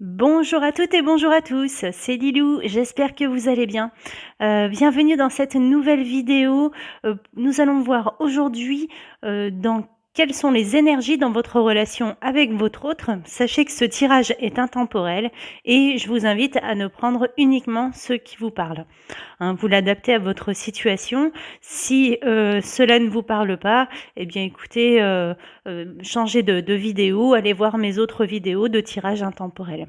Bonjour à toutes et bonjour à tous, c'est Lilou, j'espère que vous allez bien. Bienvenue dans cette nouvelle vidéo. Nous allons voir aujourd'hui dans quelles sont les énergies dans votre relation avec votre autre. Sachez que ce tirage est intemporel et je vous invite à ne prendre uniquement ceux qui vous parlent. Hein, vous l'adaptez à votre situation. Si cela ne vous parle pas, eh bien écoutez, changez de vidéo, allez voir mes autres vidéos de tirage intemporel.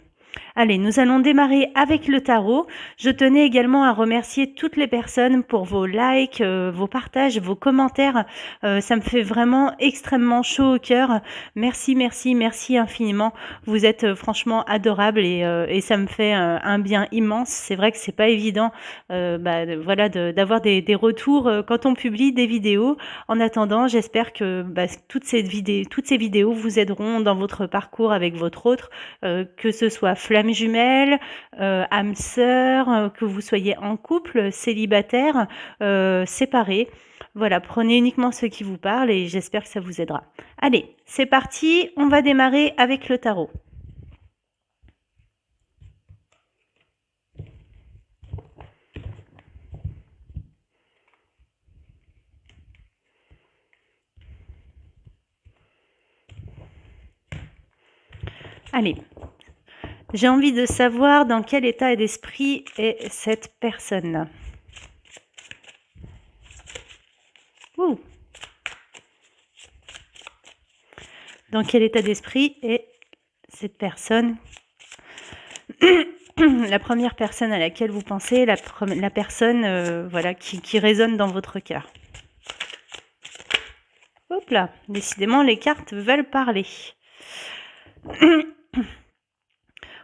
Allez, nous allons démarrer avec le tarot. Je tenais également à remercier toutes les personnes pour vos likes, vos partages, vos commentaires. Ça me fait vraiment extrêmement chaud au cœur. Merci, merci, merci infiniment. Vous êtes franchement adorables et ça me fait un bien immense. C'est vrai que c'est pas évident voilà, d'avoir des retours quand on publie des vidéos. En attendant, j'espère que toutes ces vidéos vous aideront dans votre parcours avec votre autre, que ce soit flamme jumelle, âme sœur, que vous soyez en couple, célibataire, séparé. Voilà, prenez uniquement ce qui vous parle et j'espère que ça vous aidera. Allez, c'est parti, on va démarrer avec le tarot. Allez, j'ai envie de savoir dans quel état d'esprit est cette personne. Ouh. Dans quel état d'esprit est cette personne? La première personne à laquelle vous pensez, la personne voilà, qui résonne dans votre cœur. Hop là, décidément les cartes veulent parler.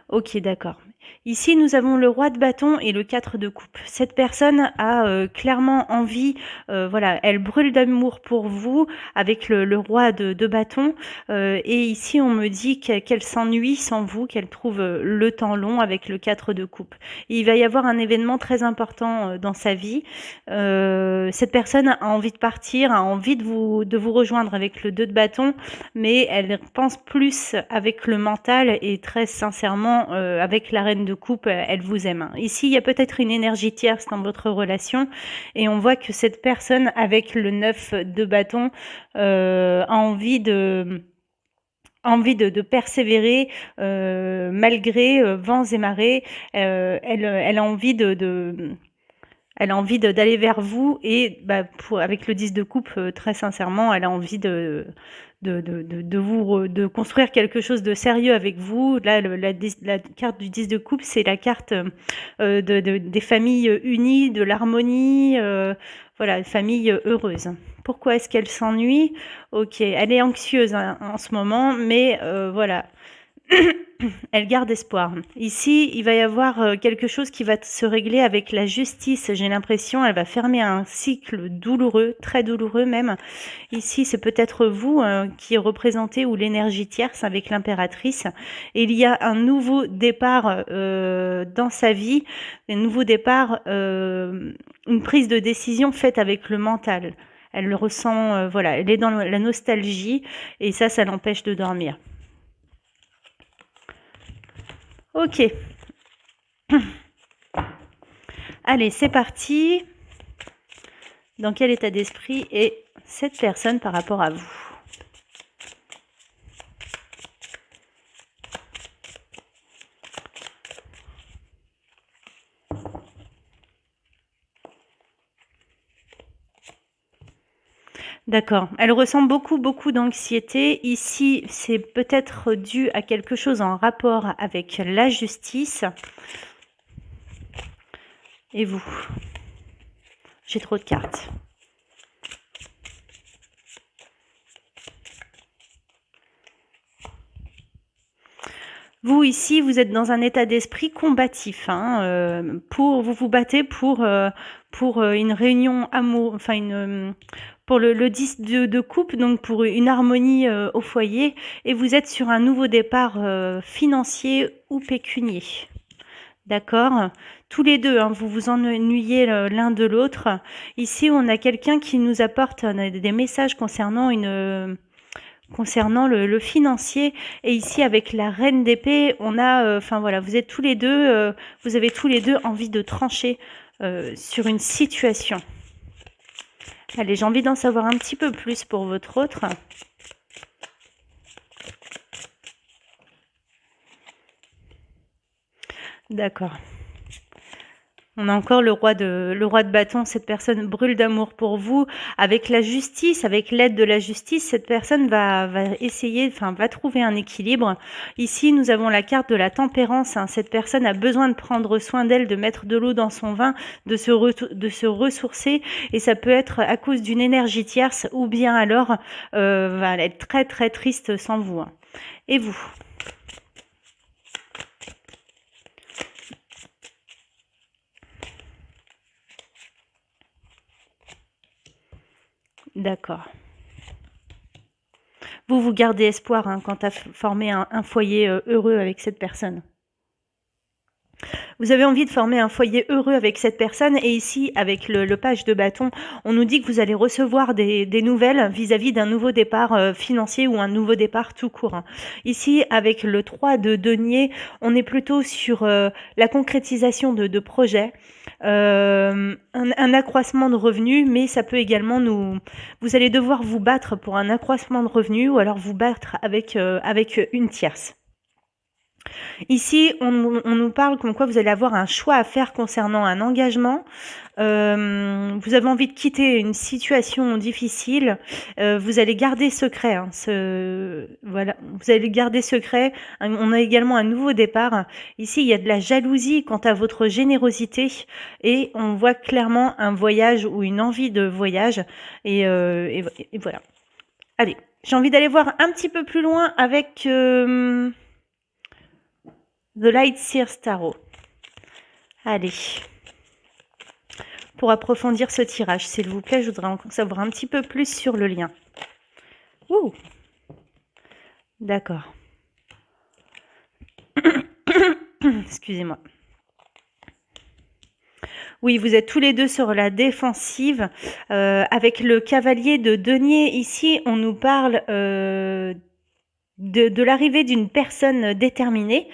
Ok, d'accord. Ici, nous avons le roi de bâton et le 4 de coupe. Cette personne a clairement envie, voilà, elle brûle d'amour pour vous avec le roi de bâton. Et ici, on me dit qu'elle s'ennuie sans vous, qu'elle trouve le temps long avec le 4 de coupe. Et il va y avoir un événement très important dans sa vie. Cette personne a envie de partir, a envie de vous rejoindre avec le 2 de bâton, mais elle pense plus avec le mental et très sincèrement avec la reine de coupe, elle vous aime. Ici, il y a peut-être une énergie tierce dans votre relation et on voit que cette personne avec le 9 de bâton a envie de persévérer malgré vents et marées. Elle a envie elle a envie d'aller vers vous et avec le 10 de coupe, très sincèrement, elle a envie de construire quelque chose de sérieux avec vous. Là, la carte du 10 de coupe, c'est la carte des familles unies, de l'harmonie, voilà, famille heureuse. Pourquoi est-ce qu'elle s'ennuie? Ok, elle est anxieuse en ce moment, mais voilà. Elle garde espoir. Ici, il va y avoir quelque chose qui va se régler avec la justice. J'ai l'impression, elle va fermer un cycle douloureux, très douloureux même. Ici, c'est peut-être vous qui représentez ou l'énergie tierce avec l'impératrice. Et il y a un nouveau départ dans sa vie, un nouveau départ, une prise de décision faite avec le mental. Elle le ressent, voilà, elle est dans la nostalgie et ça l'empêche de dormir. Ok. Allez, c'est parti. Dans quel état d'esprit est cette personne par rapport à vous? D'accord. Elle ressent beaucoup d'anxiété. Ici, c'est peut-être dû à quelque chose en rapport avec la justice. Et vous? J'ai trop de cartes. Vous, ici, vous êtes dans un état d'esprit combatif. Vous vous battez pour une réunion amour, enfin pour le 10 de coupe, donc pour une harmonie au foyer. Et vous êtes sur un nouveau départ financier ou pécunier. D'accord? Tous les deux, vous vous ennuyez l'un de l'autre. Ici, on a quelqu'un qui nous apporte des messages concernant concernant le financier. Et ici, avec la reine d'épée, on a, enfin voilà, vous êtes tous les deux, vous avez tous les deux envie de trancher sur une situation. Allez, j'ai envie d'en savoir un petit peu plus pour votre autre. D'accord. On a encore le roi de bâton. Cette personne brûle d'amour pour vous. Avec la justice, avec l'aide de la justice, cette personne va essayer, enfin, va trouver un équilibre. Ici, nous avons la carte de la tempérance. Hein. Cette personne a besoin de prendre soin d'elle, de mettre de l'eau dans son vin, de se ressourcer. Et ça peut être à cause d'une énergie tierce ou bien alors va être très très triste sans vous. Hein. Et vous ? D'accord. Vous gardez espoir hein, quant à former un foyer heureux avec cette personne. Vous avez envie de former un foyer heureux avec cette personne et ici, avec le page de bâton, on nous dit que vous allez recevoir des nouvelles vis-à-vis d'un nouveau départ financier ou un nouveau départ tout court. Hein. Ici, avec le 3 de denier, on est plutôt sur la concrétisation de projets, un accroissement de revenus, mais ça peut également vous allez devoir vous battre pour un accroissement de revenus ou alors vous battre avec une tierce. Ici, on nous parle comme quoi vous allez avoir un choix à faire concernant un engagement. Vous avez envie de quitter une situation difficile. Vous allez garder secret. Hein, voilà, vous allez garder secret. On a également un nouveau départ. Ici, il y a de la jalousie quant à votre générosité et on voit clairement un voyage ou une envie de voyage. Et voilà. Allez, j'ai envie d'aller voir un petit peu plus loin avec... The Light Seers Tarot. Allez. Pour approfondir ce tirage, s'il vous plaît, je voudrais en savoir un petit peu plus sur le lien. Ouh. D'accord. Excusez-moi. Oui, vous êtes tous les deux sur la défensive. Avec le cavalier de denier, ici, on nous parle de l'arrivée d'une personne déterminée.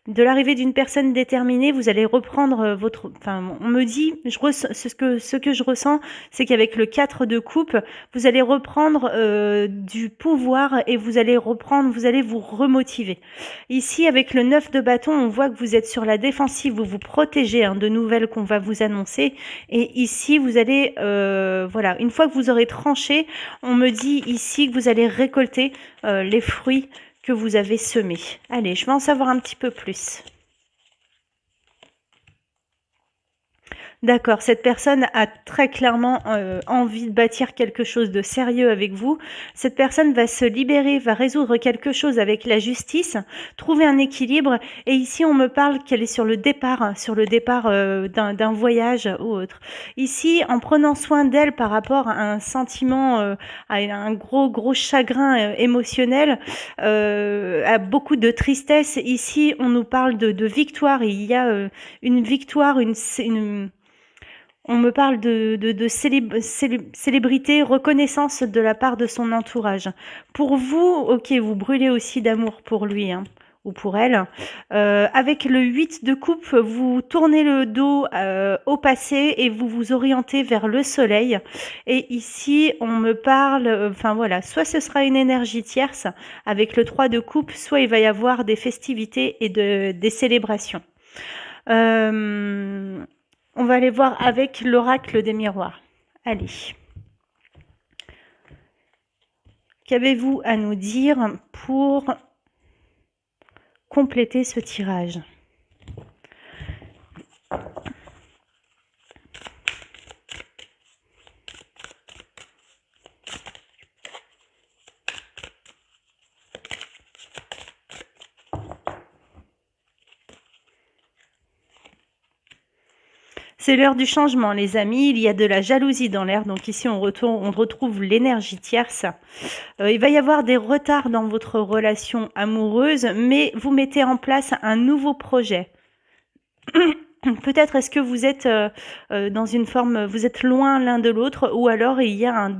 De l'arrivée d'une personne déterminée, vous allez reprendre votre... Enfin, on me dit, ce que je ressens, c'est qu'avec le 4 de coupe, vous allez reprendre du pouvoir et vous allez vous remotiver. Ici, avec le 9 de bâton, on voit que vous êtes sur la défensive, vous vous protégez hein, de nouvelles qu'on va vous annoncer. Et ici, vous allez... voilà, une fois que vous aurez tranché, on me dit ici que vous allez récolter les fruits que vous avez semé. Allez, je vais en savoir un petit peu plus. D'accord, cette personne a très clairement envie de bâtir quelque chose de sérieux avec vous. Cette personne va se libérer, va résoudre quelque chose avec la justice, trouver un équilibre. Et ici, on me parle qu'elle est sur le départ d'un voyage ou autre. Ici, en prenant soin d'elle par rapport à un sentiment, à un gros chagrin émotionnel, à beaucoup de tristesse. Ici, on nous parle de victoire. Il y a une victoire, on me parle de célébrité, reconnaissance de la part de son entourage. Pour vous, ok, vous brûlez aussi d'amour pour lui, hein, ou pour elle. Avec le 8 de coupe, vous tournez le dos au passé et vous vous orientez vers le soleil. Et ici, on me parle, enfin voilà, soit ce sera une énergie tierce avec le 3 de coupe, soit il va y avoir des festivités et des célébrations. On va aller voir avec l'oracle des miroirs. Allez. Qu'avez-vous à nous dire pour compléter ce tirage ? C'est l'heure du changement, les amis. Il y a de la jalousie dans l'air. Donc ici, on retrouve l'énergie tierce. Il va y avoir des retards dans votre relation amoureuse, mais vous mettez en place un nouveau projet. Peut-être est-ce que vous êtes dans une forme, vous êtes loin l'un de l'autre, ou alors il y a un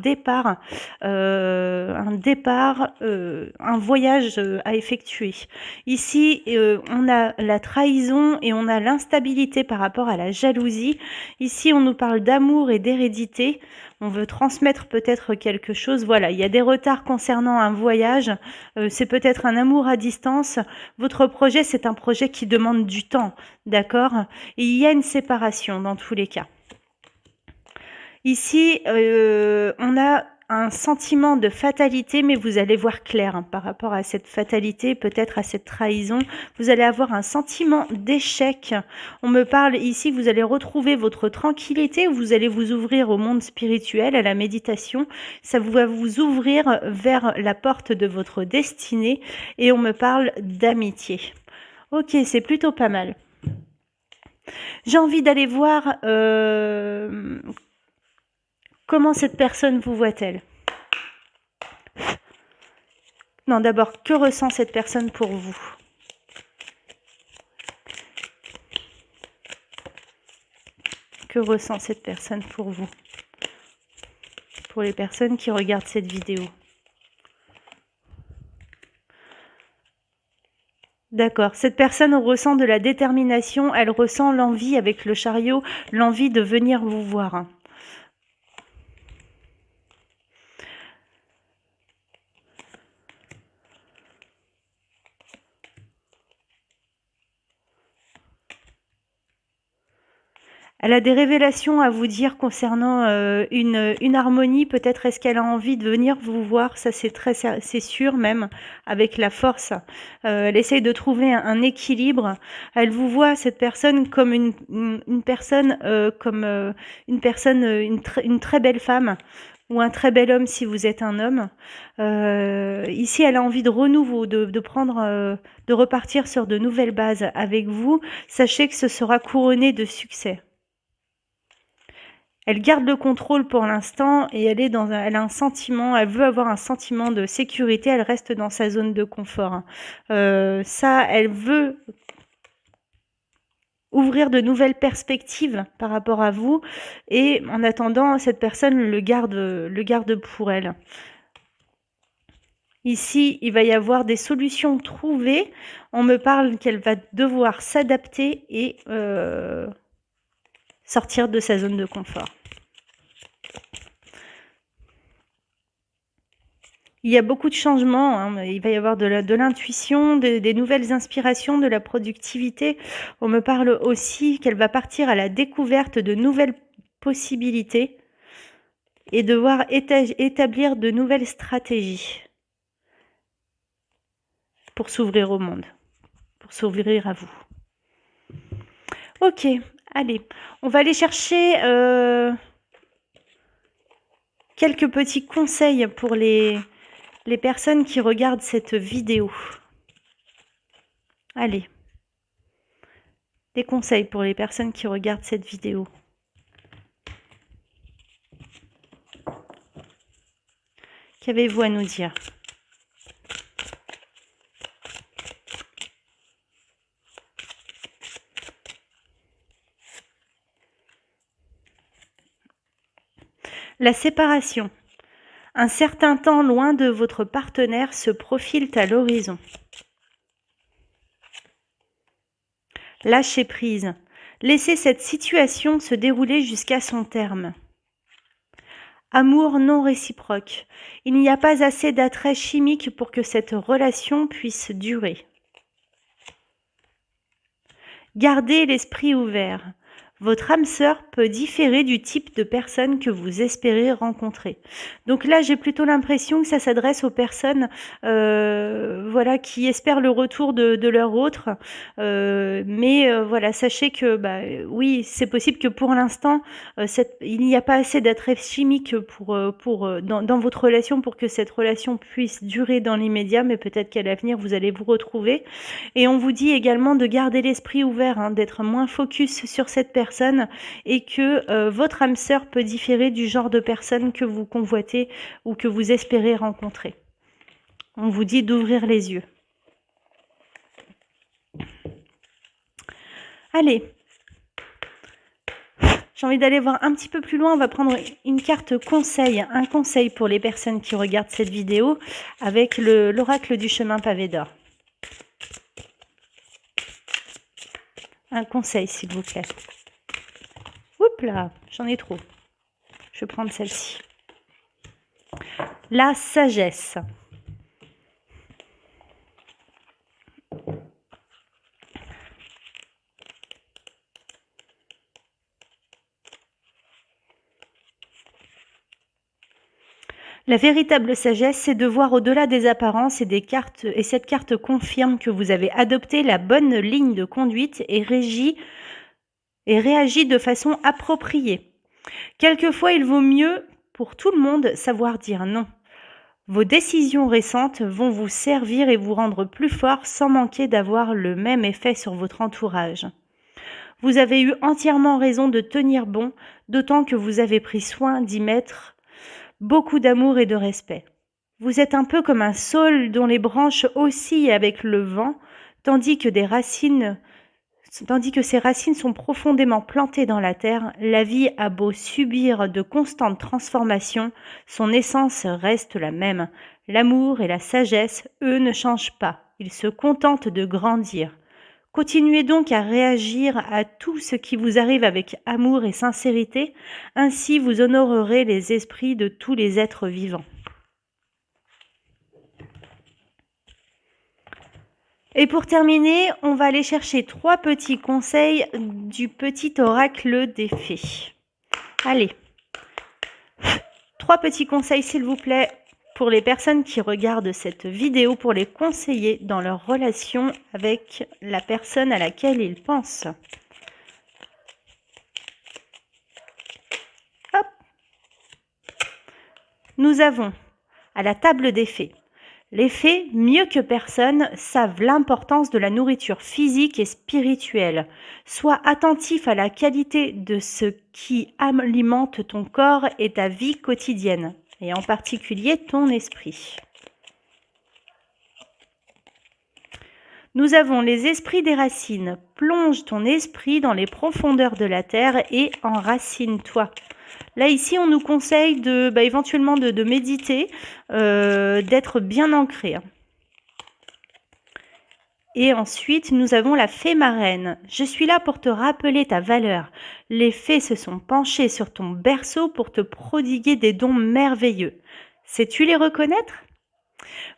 voyage à effectuer. Ici, on a la trahison et on a l'instabilité par rapport à la jalousie. Ici, on nous parle d'amour et d'hérédité. On veut transmettre peut-être quelque chose. Voilà, il y a des retards concernant un voyage. C'est peut-être un amour à distance. Votre projet, c'est un projet qui demande du temps, d'accord ? Et il y a une séparation dans tous les cas. Ici, on a un sentiment de fatalité, mais vous allez voir clair hein, par rapport à cette fatalité, peut-être à cette trahison. Vous allez avoir un sentiment d'échec. On me parle ici que vous allez retrouver votre tranquillité, vous allez vous ouvrir au monde spirituel, à la méditation. Ça va vous ouvrir vers la porte de votre destinée et on me parle d'amitié. Ok, c'est plutôt pas mal. J'ai envie d'aller voir comment cette personne vous voit-elle. Non, d'abord, que ressent cette personne pour vous? Que ressent cette personne pour vous? Pour les personnes qui regardent cette vidéo. D'accord, cette personne ressent de la détermination, elle ressent l'envie avec le chariot, l'envie de venir vous voir. Elle a des révélations à vous dire concernant une harmonie. Peut-être est-ce qu'elle a envie de venir vous voir, ça c'est sûr même, avec la force. Elle essaye de trouver un équilibre. Elle vous voit, cette personne, comme une personne, une très belle femme. Ou un très bel homme si vous êtes un homme. Ici, elle a envie de renouveau, de repartir sur de nouvelles bases avec vous. Sachez que ce sera couronné de succès. Elle garde le contrôle pour l'instant et elle a un sentiment, elle veut avoir un sentiment de sécurité, elle reste dans sa zone de confort. Elle veut ouvrir de nouvelles perspectives par rapport à vous et en attendant, cette personne le garde pour elle. Ici, il va y avoir des solutions trouvées. On me parle qu'elle va devoir s'adapter et sortir de sa zone de confort. Il y a beaucoup de changements, hein. Il va y avoir de l'intuition, des nouvelles inspirations, de la productivité. On me parle aussi qu'elle va partir à la découverte de nouvelles possibilités et devoir établir de nouvelles stratégies pour s'ouvrir au monde, pour s'ouvrir à vous. Ok, allez, on va aller chercher quelques petits conseils pour les personnes qui regardent cette vidéo. Allez, des conseils pour les personnes qui regardent cette vidéo. Qu'avez-vous à nous dire? La séparation. Un certain temps loin de votre partenaire se profile à l'horizon. Lâchez prise. Laissez cette situation se dérouler jusqu'à son terme. Amour non réciproque. Il n'y a pas assez d'attrait chimique pour que cette relation puisse durer. Gardez l'esprit ouvert. Votre âme sœur peut différer du type de personne que vous espérez rencontrer. Donc là, j'ai plutôt l'impression que ça s'adresse aux personnes voilà, qui espèrent le retour de leur autre. Voilà, sachez que oui, c'est possible que pour l'instant, il n'y a pas assez d'attrait chimique dans votre relation pour que cette relation puisse durer dans l'immédiat, mais peut-être qu'à l'avenir, vous allez vous retrouver. Et on vous dit également de garder l'esprit ouvert, hein, d'être moins focus sur cette personne et que votre âme sœur peut différer du genre de personne que vous convoitez ou que vous espérez rencontrer. On vous dit d'ouvrir les yeux. Allez, J'ai envie d'aller voir un petit peu plus loin. On va prendre une carte conseil, un conseil pour les personnes qui regardent cette vidéo avec l'oracle du chemin pavé d'or. Un conseil, s'il vous plaît. Oups là, j'en ai trop. Je vais prendre celle-ci. La sagesse. La véritable sagesse, c'est de voir au-delà des apparences et des cartes, et cette carte confirme que vous avez adopté la bonne ligne de conduite et réagi de façon appropriée. Quelquefois, il vaut mieux pour tout le monde savoir dire non. Vos décisions récentes vont vous servir et vous rendre plus fort sans manquer d'avoir le même effet sur votre entourage. Vous avez eu entièrement raison de tenir bon, d'autant que vous avez pris soin d'y mettre beaucoup d'amour et de respect. Vous êtes un peu comme un saule dont les branches oscillent avec le vent, tandis que ses racines sont profondément plantées dans la terre. La vie a beau subir de constantes transformations, son essence reste la même. L'amour et la sagesse, eux, ne changent pas. Ils se contentent de grandir. Continuez donc à réagir à tout ce qui vous arrive avec amour et sincérité, ainsi vous honorerez les esprits de tous les êtres vivants. Et pour terminer, on va aller chercher 3 petits conseils du petit oracle des fées. Allez, 3 petits conseils s'il vous plaît pour les personnes qui regardent cette vidéo, pour les conseiller dans leur relation avec la personne à laquelle ils pensent. Hop. Nous avons à la table des fées. Les fées, mieux que personne, savent l'importance de la nourriture physique et spirituelle. Sois attentif à la qualité de ce qui alimente ton corps et ta vie quotidienne, et en particulier ton esprit. Nous avons les esprits des racines. Plonge ton esprit dans les profondeurs de la terre et enracine-toi. Là, ici, on nous conseille éventuellement de méditer, d'être bien ancré. Et ensuite, nous avons la fée marraine. Je suis là pour te rappeler ta valeur. Les fées se sont penchées sur ton berceau pour te prodiguer des dons merveilleux. Sais-tu les reconnaître ?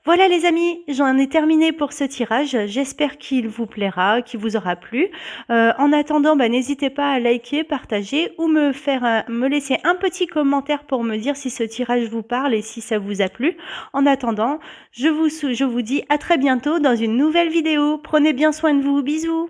Voilà les amis, j'en ai terminé pour ce tirage. J'espère qu'il vous plaira, qu'il vous aura plu. En attendant, n'hésitez pas à liker, partager ou me laisser un petit commentaire pour me dire si ce tirage vous parle et si ça vous a plu. En attendant, je vous dis à très bientôt dans une nouvelle vidéo. Prenez bien soin de vous, bisous.